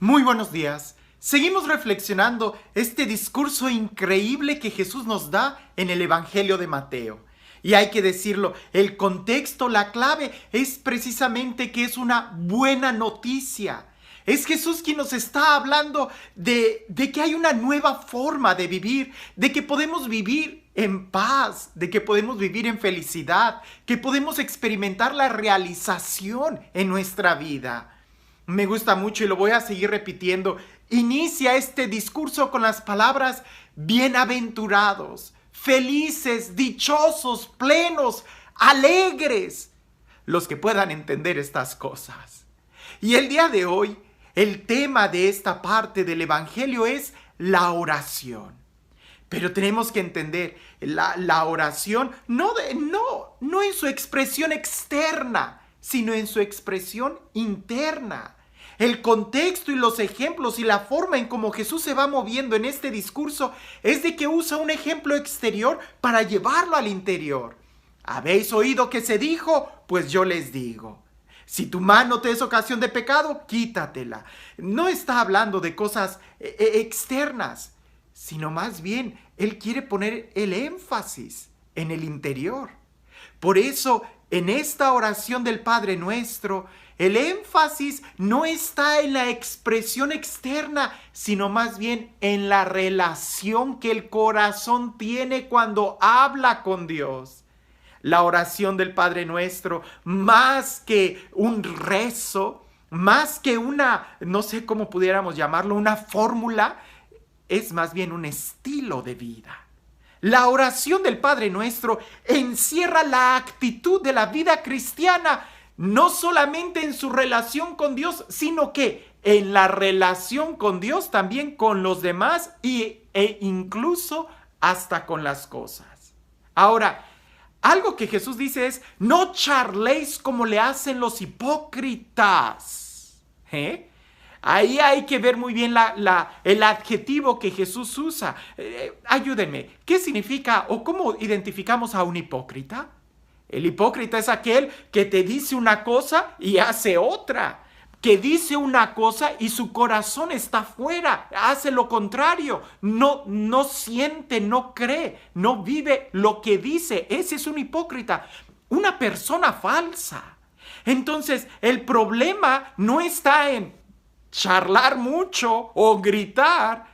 Muy buenos días. Seguimos reflexionando este discurso increíble que Jesús nos da en el Evangelio de Mateo. Y hay que decirlo, el contexto, la clave es precisamente que es una buena noticia. Es Jesús quien nos está hablando de que hay una nueva forma de vivir, de que podemos vivir en paz, de que podemos vivir en felicidad, que podemos experimentar la realización en nuestra vida. Me gusta mucho y lo voy a seguir repitiendo. Inicia este discurso con las palabras bienaventurados, felices, dichosos, plenos, alegres, los que puedan entender estas cosas. Y el día de hoy, el tema de esta parte del Evangelio es la oración. Pero tenemos que entender la oración no en su expresión externa, sino en su expresión interna. El contexto y los ejemplos y la forma en cómo Jesús se va moviendo en este discurso es de que usa un ejemplo exterior para llevarlo al interior. ¿Habéis oído que se dijo? Pues yo les digo. Si tu mano te es ocasión de pecado, quítatela. No está hablando de cosas externas, sino más bien Él quiere poner el énfasis en el interior. Por eso, en esta oración del Padre Nuestro, el énfasis no está en la expresión externa, sino más bien en la relación que el corazón tiene cuando habla con Dios. La oración del Padre Nuestro, más que un rezo, más que una, no sé cómo pudiéramos llamarlo, una fórmula, es más bien un estilo de vida. La oración del Padre Nuestro encierra la actitud de la vida cristiana, no solamente en su relación con Dios, sino que en la relación con Dios también con los demás e incluso hasta con las cosas. Ahora, algo que Jesús dice es, no charléis como le hacen los hipócritas. Ahí hay que ver muy bien el adjetivo que Jesús usa. Ayúdenme, ¿qué significa o cómo identificamos a un hipócrita? El hipócrita es aquel que te dice una cosa y hace otra. Que dice una cosa y su corazón está fuera, hace lo contrario. No siente, no cree, no vive lo que dice. Ese es un hipócrita, una persona falsa. Entonces, el problema no está en charlar mucho o gritar,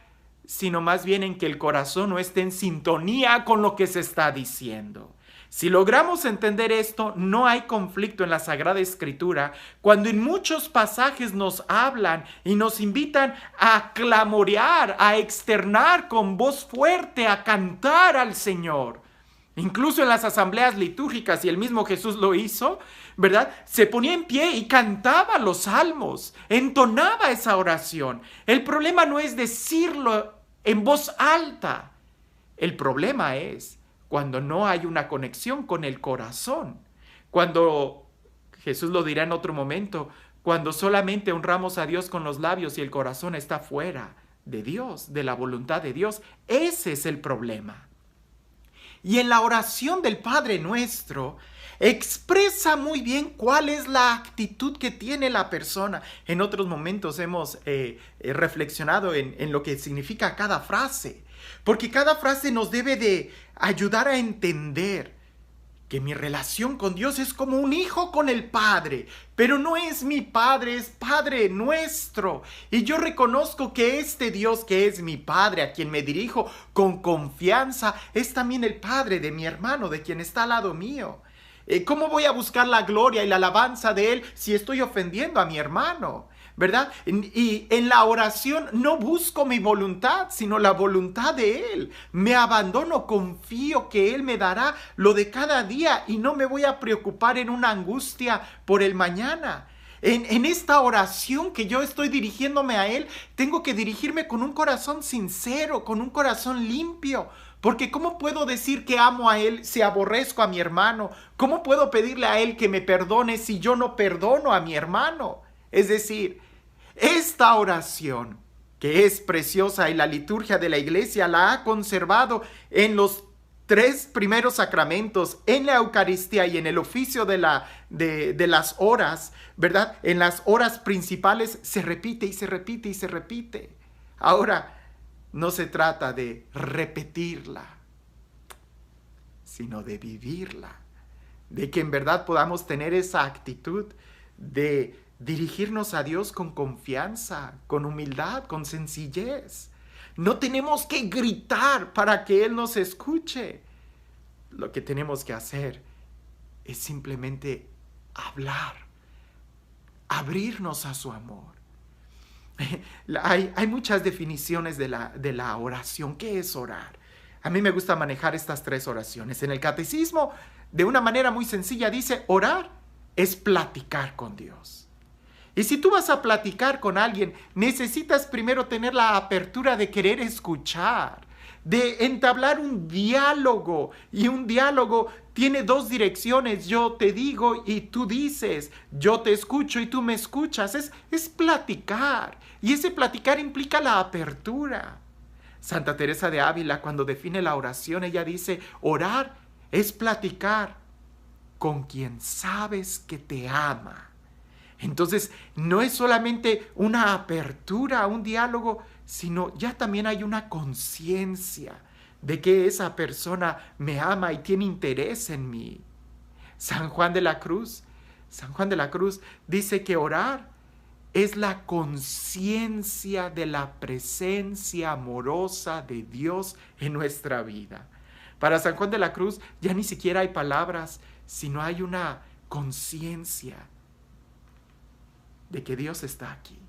sino más bien en que el corazón no esté en sintonía con lo que se está diciendo. Si logramos entender esto, no hay conflicto en la Sagrada Escritura cuando en muchos pasajes nos hablan y nos invitan a clamorear, a externar con voz fuerte, a cantar al Señor. Incluso en las asambleas litúrgicas, y el mismo Jesús lo hizo, ¿verdad? Se ponía en pie y cantaba los salmos, entonaba esa oración. El problema no es decirlo en voz alta. El problema es cuando no hay una conexión con el corazón. Cuando, Jesús lo dirá en otro momento, cuando solamente honramos a Dios con los labios y el corazón está fuera de Dios, de la voluntad de Dios. Ese es el problema. Y en la oración del Padre Nuestro expresa muy bien cuál es la actitud que tiene la persona. En otros momentos hemos reflexionado en lo que significa cada frase, porque cada frase nos debe de ayudar a entender que mi relación con Dios es como un hijo con el Padre, pero no es mi Padre, es Padre nuestro. Y yo reconozco que este Dios que es mi Padre, a quien me dirijo con confianza, es también el Padre de mi hermano, de quien está al lado mío. ¿Cómo voy a buscar la gloria y la alabanza de Él si estoy ofendiendo a mi hermano? ¿Verdad? Y en la oración no busco mi voluntad, sino la voluntad de Él. Me abandono, confío que Él me dará lo de cada día y no me voy a preocupar en una angustia por el mañana. En esta oración que yo estoy dirigiéndome a Él, tengo que dirigirme con un corazón sincero, con un corazón limpio. Porque ¿cómo puedo decir que amo a Él si aborrezco a mi hermano? ¿Cómo puedo pedirle a Él que me perdone si yo no perdono a mi hermano? Es decir, esta oración, que es preciosa y la liturgia de la iglesia la ha conservado en los 3 primeros sacramentos, en la Eucaristía y en el oficio de las horas, ¿verdad? En las horas principales se repite y se repite y se repite. Ahora, no se trata de repetirla, sino de vivirla. De que en verdad podamos tener esa actitud de dirigirnos a Dios con confianza, con humildad, con sencillez. No tenemos que gritar para que Él nos escuche. Lo que tenemos que hacer es simplemente hablar, abrirnos a su amor. Hay muchas definiciones de la oración. ¿Qué es orar? A mí me gusta manejar estas 3 oraciones. En el catecismo, de una manera muy sencilla, dice: orar es platicar con Dios. Y si tú vas a platicar con alguien, necesitas primero tener la apertura de querer escuchar, de entablar un diálogo. Y un diálogo tiene 2 direcciones. Yo te digo y tú dices. Yo te escucho y tú me escuchas. Es platicar. Y ese platicar implica la apertura. Santa Teresa de Ávila, cuando define la oración, ella dice: orar es platicar con quien sabes que te ama. Entonces, no es solamente una apertura a un diálogo, sino ya también hay una conciencia de que esa persona me ama y tiene interés en mí. San Juan de la Cruz dice que orar es la conciencia de la presencia amorosa de Dios en nuestra vida. Para San Juan de la Cruz ya ni siquiera hay palabras, sino hay una conciencia de que Dios está aquí,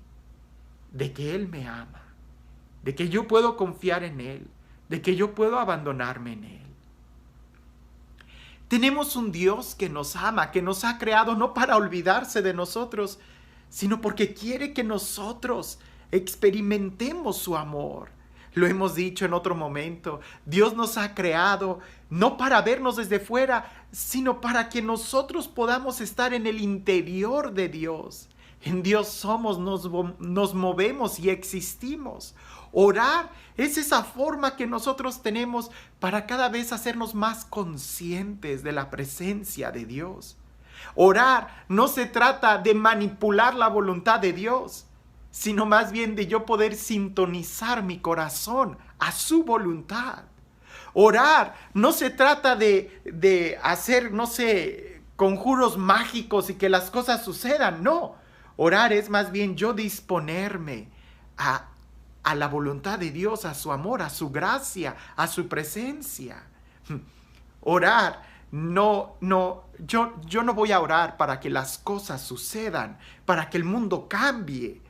de que Él me ama, de que yo puedo confiar en Él, de que yo puedo abandonarme en Él. Tenemos un Dios que nos ama, que nos ha creado no para olvidarse de nosotros, sino porque quiere que nosotros experimentemos su amor. Lo hemos dicho en otro momento, Dios nos ha creado no para vernos desde fuera, sino para que nosotros podamos estar en el interior de Dios. En Dios somos, nos movemos y existimos. Orar es esa forma que nosotros tenemos para cada vez hacernos más conscientes de la presencia de Dios. Orar no se trata de manipular la voluntad de Dios, sino más bien de yo poder sintonizar mi corazón a su voluntad. Orar no se trata de hacer, conjuros mágicos y que las cosas sucedan, no. Orar es más bien yo disponerme a la voluntad de Dios, a su amor, a su gracia, a su presencia. Orar, yo no voy a orar para que las cosas sucedan, para que el mundo cambie.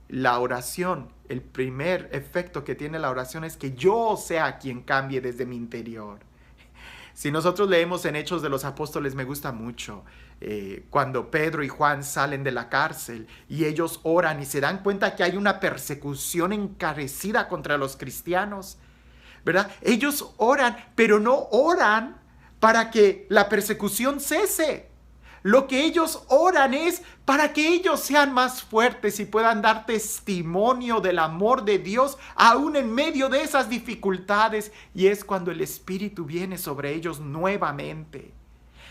La oración, el primer efecto que tiene la oración es que yo sea quien cambie desde mi interior. Si nosotros leemos en Hechos de los Apóstoles, me gusta mucho cuando Pedro y Juan salen de la cárcel y ellos oran y se dan cuenta que hay una persecución encarecida contra los cristianos, ¿verdad? Ellos oran, pero no oran para que la persecución cese. Lo que ellos oran es para que ellos sean más fuertes y puedan dar testimonio del amor de Dios aún en medio de esas dificultades. Y es cuando el Espíritu viene sobre ellos nuevamente.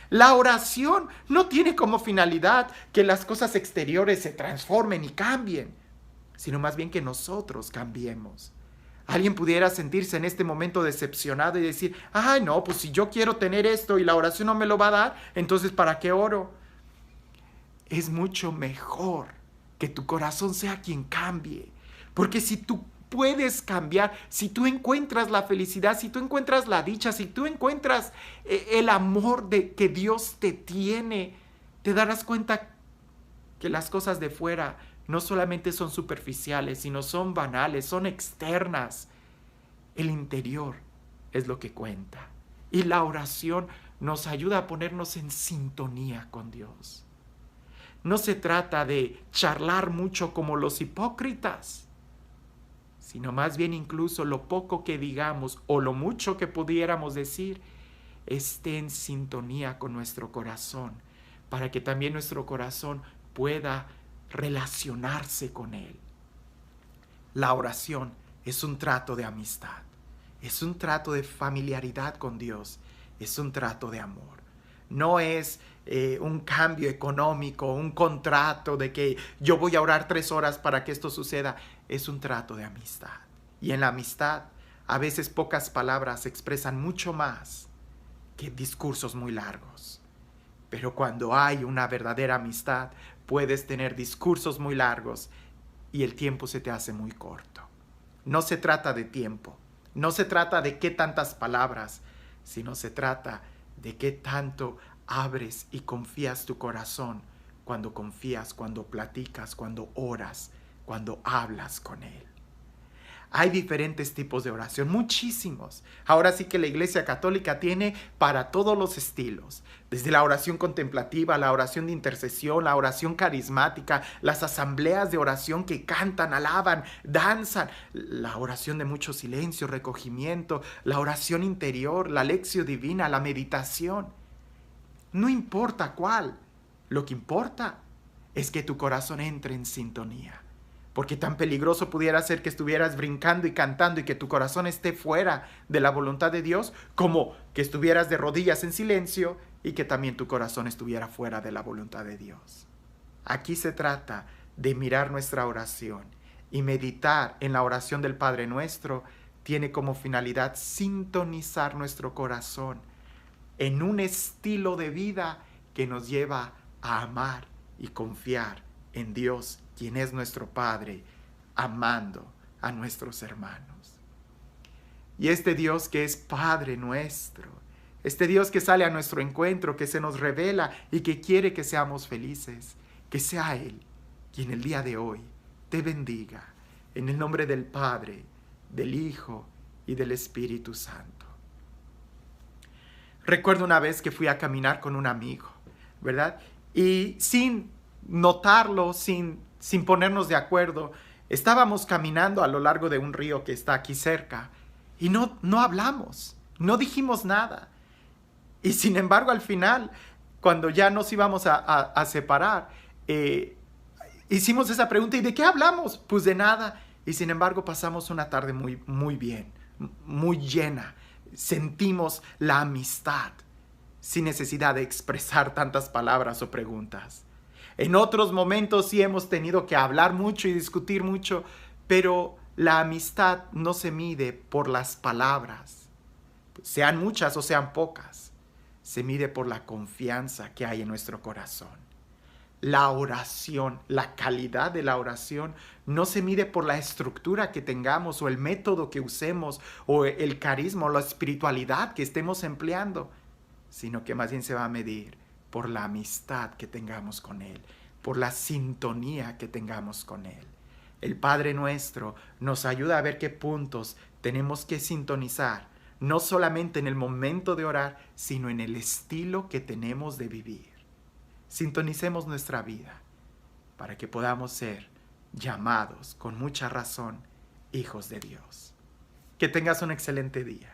La oración no tiene como finalidad que las cosas exteriores se transformen y cambien, sino más bien que nosotros cambiemos. Alguien pudiera sentirse en este momento decepcionado y decir: ay no, pues si yo quiero tener esto y la oración no me lo va a dar, entonces ¿para qué oro? Es mucho mejor que tu corazón sea quien cambie, porque si tú puedes cambiar, si tú encuentras la felicidad, si tú encuentras la dicha, si tú encuentras el amor que Dios te tiene, te darás cuenta que las cosas de fuera no solamente son superficiales, sino son banales, son externas. El interior es lo que cuenta. Y la oración nos ayuda a ponernos en sintonía con Dios. No se trata de charlar mucho como los hipócritas, sino más bien incluso lo poco que digamos o lo mucho que pudiéramos decir esté en sintonía con nuestro corazón, para que también nuestro corazón pueda relacionarse con Él. La oración es un trato de amistad. Es un trato de familiaridad con Dios. Es un trato de amor. No es un cambio económico, un contrato de que yo voy a orar 3 horas para que esto suceda. Es un trato de amistad. Y en la amistad, a veces pocas palabras expresan mucho más que discursos muy largos. Pero cuando hay una verdadera amistad, puedes tener discursos muy largos y el tiempo se te hace muy corto. No se trata de tiempo, no se trata de qué tantas palabras, sino se trata de qué tanto abres y confías tu corazón cuando confías, cuando platicas, cuando oras, cuando hablas con Él. Hay diferentes tipos de oración, muchísimos. Ahora sí que la Iglesia Católica tiene para todos los estilos. Desde la oración contemplativa, la oración de intercesión, la oración carismática, las asambleas de oración que cantan, alaban, danzan, la oración de mucho silencio, recogimiento, la oración interior, la lección divina, la meditación. No importa cuál, lo que importa es que tu corazón entre en sintonía. Porque tan peligroso pudiera ser que estuvieras brincando y cantando y que tu corazón esté fuera de la voluntad de Dios, como que estuvieras de rodillas en silencio y que también tu corazón estuviera fuera de la voluntad de Dios. Aquí se trata de mirar nuestra oración y meditar en la oración del Padre Nuestro. Tiene como finalidad sintonizar nuestro corazón en un estilo de vida que nos lleva a amar y confiar en Dios, quien es nuestro Padre, amando a nuestros hermanos. Y este Dios que es Padre nuestro, este Dios que sale a nuestro encuentro, que se nos revela y que quiere que seamos felices, que sea Él quien el día de hoy te bendiga, en el nombre del Padre, del Hijo y del Espíritu Santo. Recuerdo una vez que fui a caminar con un amigo, ¿verdad? Y sin notarlo, sin ponernos de acuerdo, estábamos caminando a lo largo de un río que está aquí cerca y no hablamos, no dijimos nada. Y sin embargo, al final, cuando ya nos íbamos a separar, hicimos esa pregunta: ¿y de qué hablamos? Pues de nada. Y sin embargo, pasamos una tarde muy, muy bien, muy llena. Sentimos la amistad sin necesidad de expresar tantas palabras o preguntas. En otros momentos sí hemos tenido que hablar mucho y discutir mucho, pero la amistad no se mide por las palabras, sean muchas o sean pocas. Se mide por la confianza que hay en nuestro corazón. La oración, la calidad de la oración, no se mide por la estructura que tengamos o el método que usemos o el carisma o la espiritualidad que estemos empleando, sino que más bien se va a medir por la amistad que tengamos con Él, por la sintonía que tengamos con Él. El Padre Nuestro nos ayuda a ver qué puntos tenemos que sintonizar, no solamente en el momento de orar, sino en el estilo que tenemos de vivir. Sintonicemos nuestra vida para que podamos ser llamados con mucha razón hijos de Dios. Que tengas un excelente día.